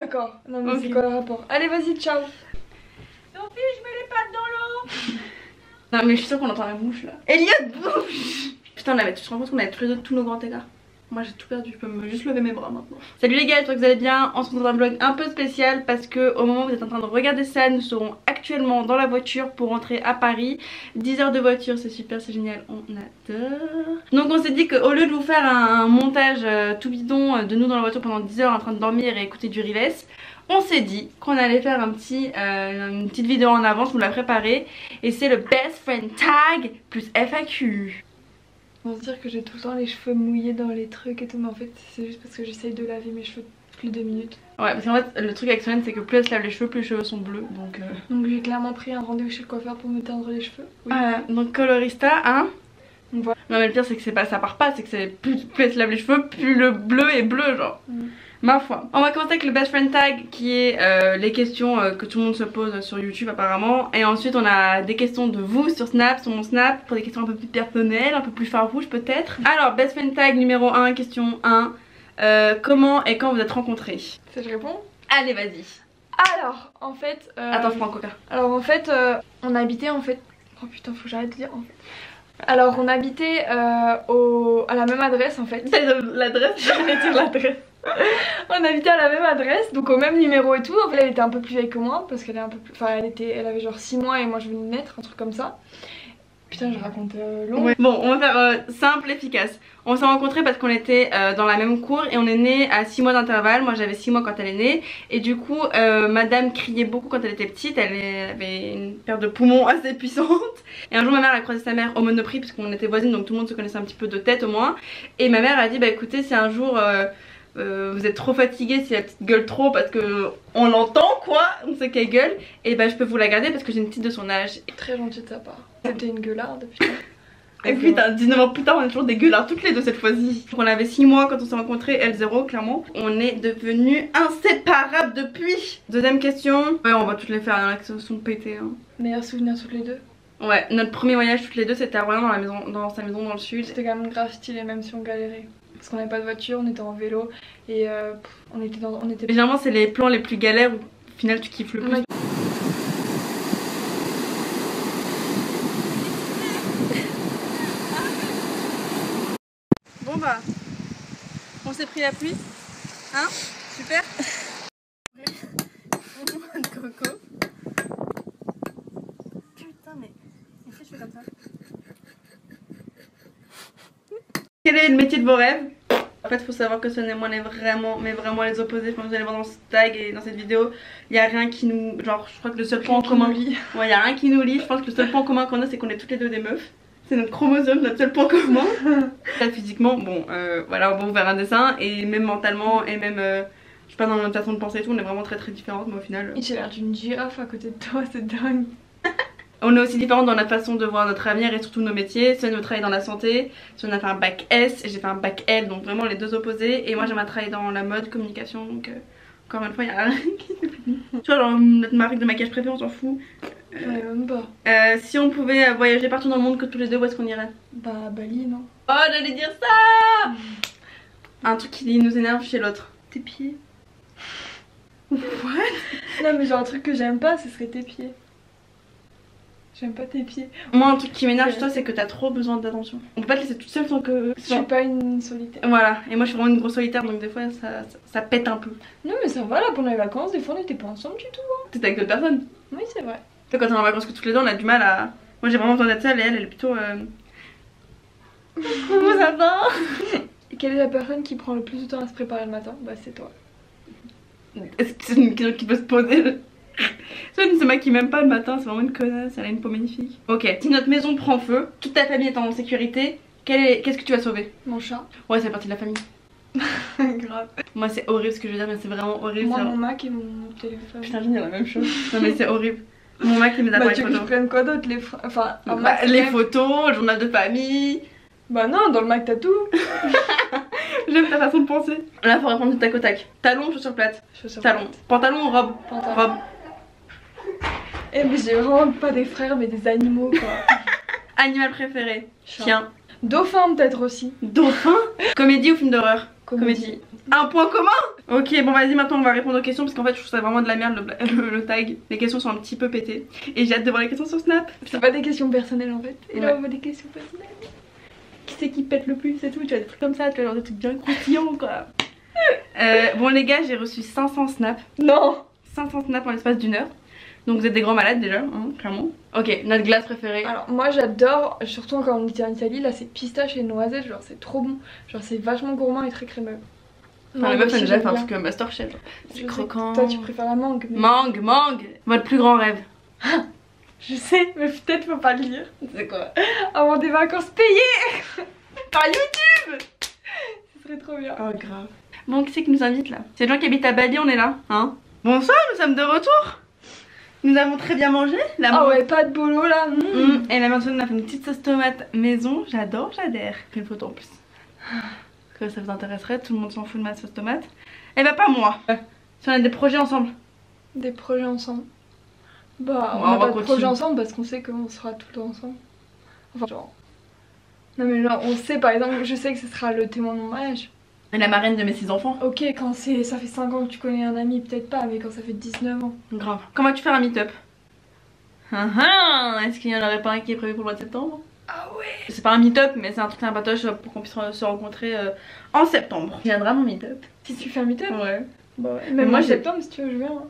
D'accord, non mais Ok. c'est quoi le rapport? Allez vas-y, ciao. Sophie, je mets les pattes dans l'eau. Non mais je suis sûre qu'on entend la bouche là. Elliot, bouge. Putain, tu te rends compte qu'on avait tous les deux tous nos grands écarts. Moi j'ai tout perdu, je peux juste lever mes bras maintenant. Salut les gars, j'espère que vous allez bien. On se retrouve dans un vlog un peu spécial parce que au moment où vous êtes en train de regarder ça, nous serons actuellement dans la voiture pour rentrer à Paris. 10 heures de voiture, c'est super, c'est génial, on adore. Donc on s'est dit qu'au lieu de vous faire un montage tout bidon de nous dans la voiture pendant 10 heures en train de dormir et écouter du Riles, on s'est dit qu'on allait faire une petite vidéo en avance, on l'a préparé. Et c'est le Best Friend Tag plus FAQ. On va se dire que j'ai tout le temps les cheveux mouillés dans les trucs et tout, mais en fait c'est juste parce que j'essaye de laver mes cheveux toutes les 2 minutes. Ouais, parce qu'en fait le truc avec Solène c'est que plus elle se lave les cheveux, plus les cheveux sont bleus. Donc j'ai clairement pris un rendez-vous chez le coiffeur pour me teindre les cheveux. Oui. Donc colorista, hein. Donc voilà. Non mais le pire c'est que c'est pas, ça part pas, c'est que c'est plus elle se lave les cheveux, plus le bleu est bleu genre. Ma foi. On va commencer avec le Best Friend Tag qui est les questions que tout le monde se pose sur YouTube apparemment. Et ensuite on a des questions de vous sur Snap, sur mon Snap, pour des questions un peu plus personnelles, un peu plus farouches peut-être. Alors Best Friend Tag numéro 1, question 1. Comment et quand vous êtes rencontrés? Ça je réponds. Allez vas-y. Alors en fait Attends je prends un coca. alors en fait on habitait en fait. Oh putain faut que j'arrête de dire en fait. Alors on habitait à la même adresse en fait. L'adresse, j'allais dire l'adresse. On habitait à la même adresse, donc au même numéro et tout. En fait elle était un peu plus vieille que moi parce qu'elle est un peu plus... Enfin elle avait genre 6 mois et moi je venais de naître, un truc comme ça. Putain je raconte long. Ouais. Bon on va faire simple, efficace. On s'est rencontrés parce qu'on était dans la même cour et on est nés à 6 mois d'intervalle. Moi j'avais 6 mois quand elle est née. Et du coup madame criait beaucoup quand elle était petite. Elle avait une paire de poumons assez puissante. Et un jour ma mère a croisé sa mère au Monoprix parce qu'on était voisines, donc tout le monde se connaissait un petit peu de tête au moins. Et ma mère a dit bah écoutez si un jour vous êtes trop fatiguée, si la petite gueule trop parce que on l'entend quoi, on sait qu'elle gueule, et bah je peux vous la garder parce que j'ai une petite de son âge. Très gentil de sa part. C'était une gueularde putain. Et putain, 19 ans plus tard on est toujours des gueulards toutes les deux cette fois-ci. On avait 6 mois quand on s'est rencontrés, elle 0 clairement. On est devenus inséparables depuis. Deuxième question. Ouais on va toutes les faire, il y en a qui se sont pétés hein. Meilleur souvenir toutes les deux. Ouais, notre premier voyage toutes les deux c'était à Royan dans sa maison dans le sud. C'était quand même grave stylé même si on galérait. Parce qu'on n'avait pas de voiture, on était en vélo et on était... Généralement c'est les plans les plus galères où au final tu kiffes le plus. Ouais. Bon bah, on s'est pris la pluie, hein? Super. De coco. Putain mais, est-ce que je fais comme ça? Quel est le métier de vos rêves? En fait faut savoir que ce n'est moi on est vraiment, mais vraiment les opposés. Je pense que vous allez voir dans ce tag et dans cette vidéo, il n'y a rien qui nous... Genre je crois que le seul point en commun... Ouais il n'y a rien qui nous lie, je pense que le seul point commun qu'on a c'est qu'on est toutes les deux des meufs. C'est notre chromosome, notre seul point commun. Là, physiquement, bon, voilà, on va vous faire un dessin. Et même mentalement, et même, je sais pas, dans notre façon de penser et tout, on est vraiment très très différentes, mais au final... J'ai l'air d'une girafe à côté de toi, c'est dingue. On est aussi différentes dans notre façon de voir notre avenir et surtout nos métiers. Soit nous travaille dans la santé, soit on a fait un bac S et j'ai fait un bac L, donc vraiment les deux opposés. Et moi j'aimerais travailler dans la mode, communication, donc encore une fois, il y a rien qui s'est fini. Tu vois, genre notre marque de maquillage préférée, on s'en fout. Même pas. Si on pouvait voyager partout dans le monde que tous les deux, où est-ce qu'on irait? Bah Bali non. Oh j'allais dire ça. Un truc qui nous énerve chez l'autre. Tes pieds. What? Non mais genre un truc que j'aime pas ce serait tes pieds. J'aime pas tes pieds. Moi un truc qui m'énerve chez toi c'est que t'as trop besoin d'attention. On peut pas te laisser toute seule sans que... Je suis pas une solitaire. Voilà, et moi je suis vraiment une grosse solitaire donc des fois ça pète un peu. Non mais ça va là pendant les vacances des fois on était pas ensemble du tout hein. T'étais avec d'autres personnes. Oui c'est vrai. Tu sais quand on est en vacances que toutes les deux on a du mal à... Moi j'ai vraiment besoin d'être seule et elle est plutôt... Comment ça va? Et quelle est la personne qui prend le plus de temps à se préparer le matin? Bah c'est toi. Est-ce que c'est une question qui peut se poser? C'est moi qui m'aime pas le matin, c'est vraiment une connasse, elle a une peau magnifique. Ok, si notre maison prend feu, toute ta famille est en sécurité, qu'est-ce que tu vas sauver? Mon chat. Ouais c'est partie de la famille. Grave. Moi c'est horrible ce que je veux dire mais c'est vraiment horrible. Moi mon Mac et mon téléphone. Putain je dis la même chose. Non mais c'est horrible. Mon Mac et mes appareils tu veux que je photo. prenne quoi d'autre? Enfin un Mac, Les photos, le journal de famille. Bah non dans le Mac t'as tout. J'aime ta façon de penser. Là faut répondre du tac au tac. Talon, chaussures plates. Talon. Pantalon, robe. Pantalon. Robe. Eh mais j'ai vraiment pas des frères mais des animaux quoi. Animal préféré? Chien. Dauphin peut-être aussi. Dauphin. Comédie ou film d'horreur? Comédie. Un point commun. Ok, bon vas-y, maintenant on va répondre aux questions parce qu'en fait je trouve ça vraiment de la merde le tag. Les questions sont un petit peu pétées et j'ai hâte de voir les questions sur Snap. C'est pas des questions personnelles en fait. Et Ouais. là on voit des questions personnelles. Qui c'est qui pète le plus et tout, tu vois des trucs comme ça, tu vois genre des trucs bien croustillants quoi. Bon les gars, j'ai reçu 500 snaps. Non. 500 snaps en l'espace d'une heure. Donc vous êtes des grands malades déjà, hein, clairement. Ok, notre glace préférée. Alors moi j'adore, surtout quand on était en Italie, là c'est pistache et noisette, genre c'est trop bon. Genre c'est vachement gourmand et très crémeux. Enfin, la moi meuf aussi, elle déjà j'aime fait un bien. truc Masterchef. Je C'est sais croquant. que toi tu préfères la mangue. Mais... Mangue. Votre plus grand rêve. Je sais, mais peut-être faut pas le dire. C'est quoi? Avoir des vacances payées par YouTube. Ce serait trop bien. Oh grave. Bon, qui c'est qui nous invite là? C'est les gens qui habitent à Bali, on est là, hein? Bonsoir, nous sommes de retour. Nous avons très bien mangé. La Ah ouais, pas de bolo là. Et la maintenant on a fait une petite sauce tomate maison. J'adore, j'adhère. Fais une photo en plus. Que ça vous intéresserait, tout le monde s'en fout de ma sauce tomate. Eh bah pas moi. Si on a des projets ensemble. Des projets ensemble. Bah, Ouais, on on a va pas de continuer. projet ensemble parce qu'on sait qu'on sera tout le temps ensemble. Enfin, genre. Non, mais genre, on sait par exemple, je sais que ce sera le témoin de mon mariage. Et la marraine de mes 6 enfants. Ok, quand ça fait 5 ans que tu connais un ami, peut-être pas, mais quand ça fait 19 ans. Grave. Comment vas-tu faire un meet-up? Est-ce qu'il y en aurait pas un qui est prévu pour le mois de septembre? Ah ouais. C'est pas un meet-up, mais c'est un truc sympatoche pour qu'on puisse se rencontrer en septembre. Il viendra mon meet-up. Si tu fais un meet-up. Ouais. Bah ouais. Même moi, moi, j'ai- septembre, si tu veux, je viens. Hein.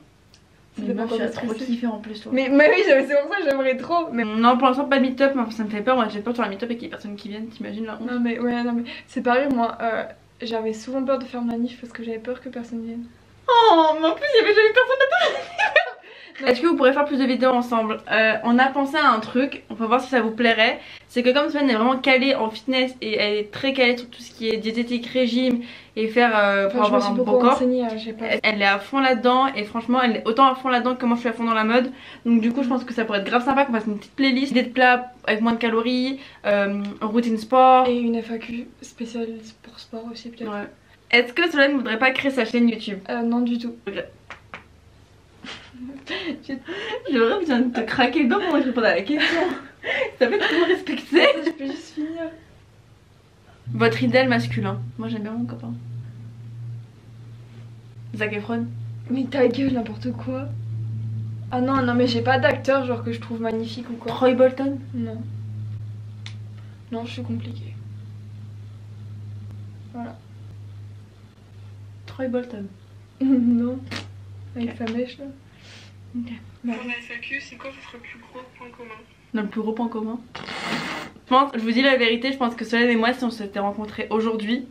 Ça Mais dépend moi, quand je t'es suis trop stressée. kiffée en plus, toi. Mais oui, c'est pour ça que j'aimerais trop. Mais... Non, pour l'instant, pas de meet-up, mais ça me fait peur. Moi, j'ai peur de faire un meet-up et qu'il y ait personne qui vienne, t'imagines la honte? Non, mais ouais, non, mais c'est pareil, moi, j'avais souvent peur de faire manif parce que j'avais peur que personne vienne. Oh, mais en plus, il y avait jamais personne là-bas. Est-ce que vous pourrez faire plus de vidéos ensemble? On a pensé à un truc, on va voir si ça vous plairait. C'est que comme Sven est vraiment calée en fitness et elle est très calée sur tout ce qui est diététique, régime et faire pour Enfin, je me avoir suis un beaucoup beau corps. renseignée, j'ai pas... Elle est à fond là-dedans et franchement elle est autant à fond là-dedans que moi je suis à fond dans la mode. Donc du coup je pense que ça pourrait être grave sympa qu'on fasse une petite playlist des plats avec moins de calories, routine sport. Et une FAQ spéciale pour sport aussi, peut-être. Ouais. Est-ce que Solène ne voudrait pas créer sa chaîne YouTube? Non, du tout. J'ai vraiment besoin de te craquer le dos pour moi je réponds à la question. Ça fait tout respecter. Je peux juste finir. Votre idéal masculin? Moi j'aime bien mon copain. Zac Efron. Mais ta gueule, n'importe quoi. Ah non, non, mais j'ai pas d'acteur genre que je trouve magnifique ou quoi. Troy Bolton. Non. Non, je suis compliquée. Voilà. Troy Bolton. Non. Avec sa mèche là. Ok. Ouais. Pour la FAQ, c'est quoi votre plus gros point commun? Notre plus gros point commun. Je vous dis la vérité, je pense que Solène et moi, si on s'était rencontrés aujourd'hui,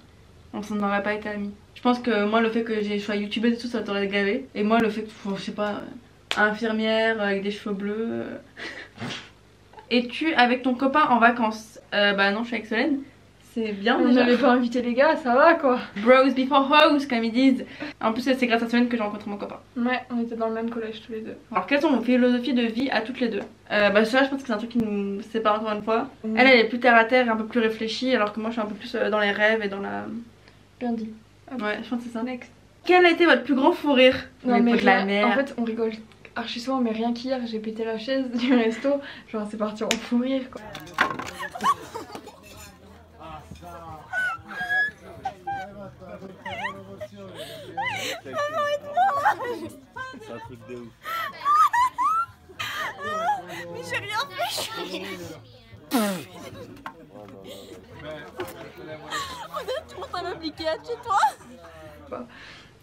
on s'en aurait pas été amis. Je pense que moi, le fait que j'ai choisi youtubeuse et tout, ça t'aurait gavé. Et moi, le fait que, je sais pas, infirmière avec des cheveux bleus. Es-tu avec ton copain en vacances? Bah non, je suis avec Solène. C'est bien On déjà. n'avait pas invité les gars, ça va quoi. Bros before hoes, comme ils disent. En plus, c'est grâce à Solène que j'ai rencontré mon copain. Ouais, on était dans le même collège tous les deux. Alors, quelles sont vos philosophies de vie à toutes les deux? Bah, ça, je pense que c'est un truc qui nous sépare encore une fois. Elle est plus terre à terre et un peu plus réfléchie, alors que moi, je suis un peu plus dans les rêves et dans la. Bien dit. Ouais, je pense que c'est ça. Next. Quel a été votre plus grand fou rire? Non, mais faut de la rien- merde. en fait, on rigole archi souvent, mais rien qu'hier, j'ai pété la chaise du resto. Genre, c'est parti en fou rire quoi. C'est un truc de ouf. Mais j'ai rien fait. Tu montes un appliqué chez toi?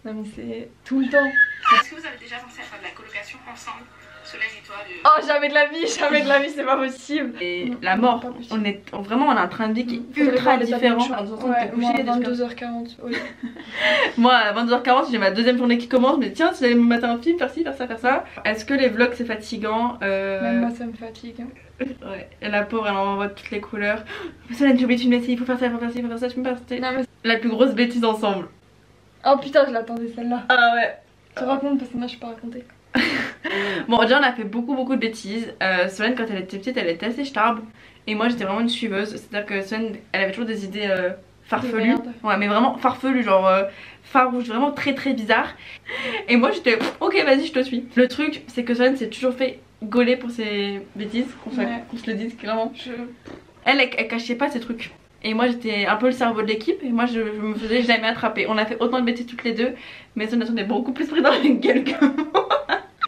Non, mais c'est tout le temps. Est-ce que vous avez déjà pensé à faire de la colocation ensemble, Solène et toi de... Oh, jamais de la vie, c'est pas possible. Et la mort, Pas possible. on est vraiment on a un train de vie qui est Faudrait ultra voir l'état de différent. mon chat. On est en train de Ouais, te moi, coucher, à des trucs comme 22h40. Oui. Moi à 22h40 j'ai ma deuxième journée qui commence, mais tiens si j'allais me mater un film, faire ci, faire ça, faire ça. Est-ce que les vlogs c'est fatigant? Même moi, ça me fatigue. Hein. Ouais, et la pauvre elle en envoie de toutes les couleurs. Solène j'ai oublié de filmer ci, il faut faire ça, il faut faire ci, il faut faire ça, je peux me passer. Non, mais... La plus grosse bêtise ensemble. Oh putain, je l'attendais celle-là. Ah ouais. Tu racontes parce que moi, je peux pas raconter. Bon déjà on a fait beaucoup de bêtises. Solène quand elle était petite elle était assez starbe. Et moi j'étais vraiment une suiveuse. C'est à dire que Solène elle avait toujours des idées farfelues. De merde. Ouais mais vraiment farfelues, genre farouches, vraiment très bizarre. Et moi j'étais ok vas-y je te suis. Le truc c'est que Solène s'est toujours fait gauler pour ses bêtises, qu'on Ouais. se le dise clairement. Je... Elle cachait pas ses trucs. Et moi j'étais un peu le cerveau de l'équipe et moi je me faisais jamais attraper. On a fait autant de bêtises toutes les deux, mais Son est beaucoup plus pris dans la gueule que moi.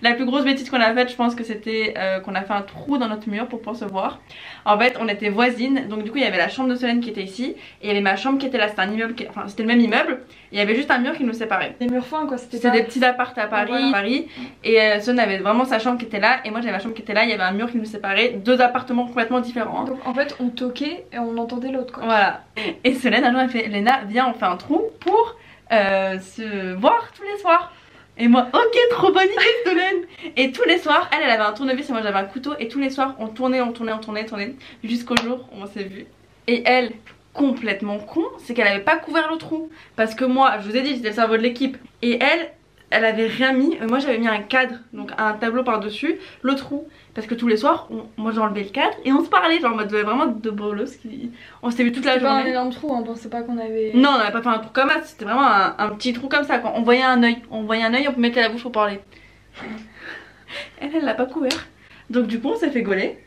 La plus grosse bêtise qu'on a faite, je pense que c'était qu'on a fait un trou dans notre mur pour pouvoir se voir. En fait, on était voisines, donc du coup il y avait la chambre de Solène qui était ici et il y avait ma chambre qui était là. C'était un immeuble, enfin c'était le même immeuble. Il y avait juste un mur qui nous séparait. Des murs fins quoi, c'était des petits apparts à Paris, et Solène avait vraiment sa chambre qui était là et moi j'avais ma chambre qui était là. Il y avait un mur qui nous séparait, deux appartements complètement différents. Donc en fait on toquait et on entendait l'autre quoi. Voilà. Et Solène un jour elle fait Léna viens on fait un trou pour se voir tous les soirs. Et moi, ok, trop bonne idée Solène. Et tous les soirs, elle avait un tournevis et moi j'avais un couteau. Et tous les soirs, on tournait jusqu'au jour où on s'est vu. Et elle, complètement con, c'est qu'elle avait pas couvert le trou. Parce que moi, je vous ai dit, j'étais le cerveau de l'équipe. Et elle avait rien mis. Moi j'avais mis un cadre, donc un tableau par dessus, le trou. Parce que tous les soirs, moi j'enlevais le cadre et on se parlait, genre en mode vraiment de bolos. On s'était vu toute la journée. C'était pas un énorme trou, on pensait pas qu'on avait. Non, on n'avait pas fait un trou comme ça, c'était vraiment un petit trou comme ça. Quand on voyait un œil, on mettait la bouche pour parler. Elle l'a pas couvert. Donc du coup, on s'est fait gauler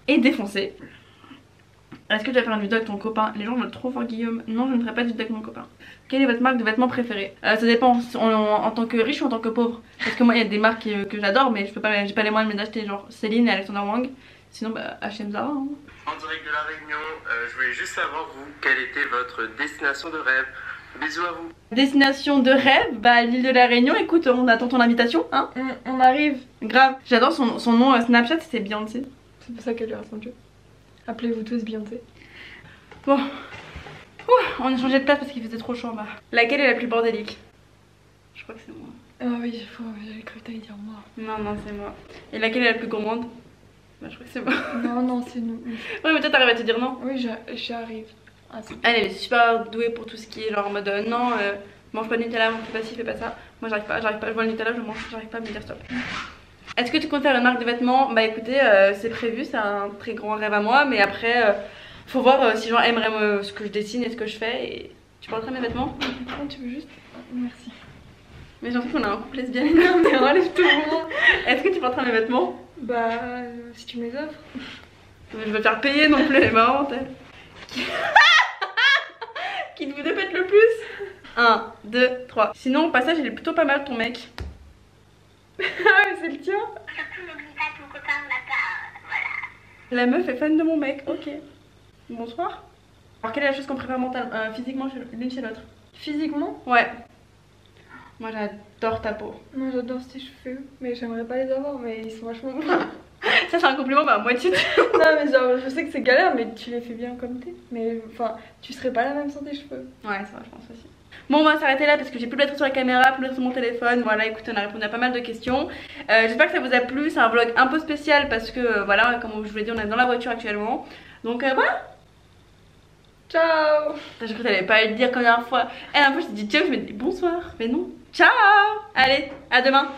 et défoncer. Est-ce que tu vas faire une vidéo avec ton copain? Les gens veulent trop voir Guillaume. Non, je ne ferai pas de vidéo avec mon copain. Quelle est votre marque de vêtements préférée? Ça dépend en tant que riche ou en tant que pauvre. Parce que moi il y a des marques que j'adore mais j'ai pas les moyens de les acheter, genre Céline et Alexander Wang. Sinon bah H&M Zara hein. En direct de la Réunion, je voulais juste savoir vous, quelle était votre destination de rêve? Bisous à vous. Destination de rêve, bah l'île de la Réunion, écoute on attend ton invitation hein. On arrive. Grave, j'adore son nom Snapchat, c'était Beyoncé. C'est pour ça qu'elle lui a répondu. Appelez-vous tous Beyoncé. Bon. On a changé de place parce qu'il faisait trop chaud en bas. Laquelle est la plus bordélique? Je crois que c'est moi. Ah oui, j'avais cru que t'allais dire moi. Non, c'est moi. Et laquelle est la plus gourmande? Bah je crois que c'est moi. Non, c'est nous. Ouais mais toi t'arrives à te dire non? Oui, j'arrive. Ah, elle est super douée pour tout ce qui est genre en mode non, mange pas de Nutella, fais pas ci, fais pas ça. Moi j'arrive pas, je vois le Nutella, je mange, j'arrive pas à me dire stop. Est-ce que tu comptes faire une marque de vêtements? Bah écoutez, c'est prévu, c'est un très grand rêve à moi, mais après faut voir si les gens aimeraient ce que je dessine et ce que je fais. Et tu porterais mes vêtements? Non, tu veux juste. Merci. Mais j'ai l'impression qu'on a un couple lesbienne. Mais enlève tout le monde. Est-ce que tu porteras mes vêtements? Bah si tu me les offres. Mais je veux faire payer non plus, elle est marrante elle. Qui de vous deux pète le plus? 1, 2, 3. Sinon au passage il est plutôt pas mal ton mec. Ah mais c'est le tien. Surtout n'oublie pas ton copain là-bas, voilà. La meuf est fan de mon mec, ok. Bonsoir. Alors quelle est la chose qu'on préfère physiquement l'une chez l'autre? Physiquement? Ouais. Moi j'adore ta peau. Moi j'adore tes cheveux, mais j'aimerais pas les avoir, mais ils sont vachement beaux. Ça c'est un compliment, bah à moitié. Non mais genre je sais que c'est galère, mais tu les fais bien comme t'es. Mais enfin, tu serais pas la même sans tes cheveux. Ouais c'est vrai, je pense aussi. Bon on va s'arrêter là parce que j'ai plus de batterie sur la caméra, plus de batterie sur mon téléphone. Voilà écoutez on a répondu à pas mal de questions. J'espère que ça vous a plu, c'est un vlog un peu spécial parce que voilà comme je vous l'ai dit on est dans la voiture actuellement. Donc voilà. Ciao. J'ai cru que t'allais pas le dire comme la dernière fois. Et un peu je t'ai dit ciao, je me dis bonsoir. Mais non. Ciao. Allez, à demain.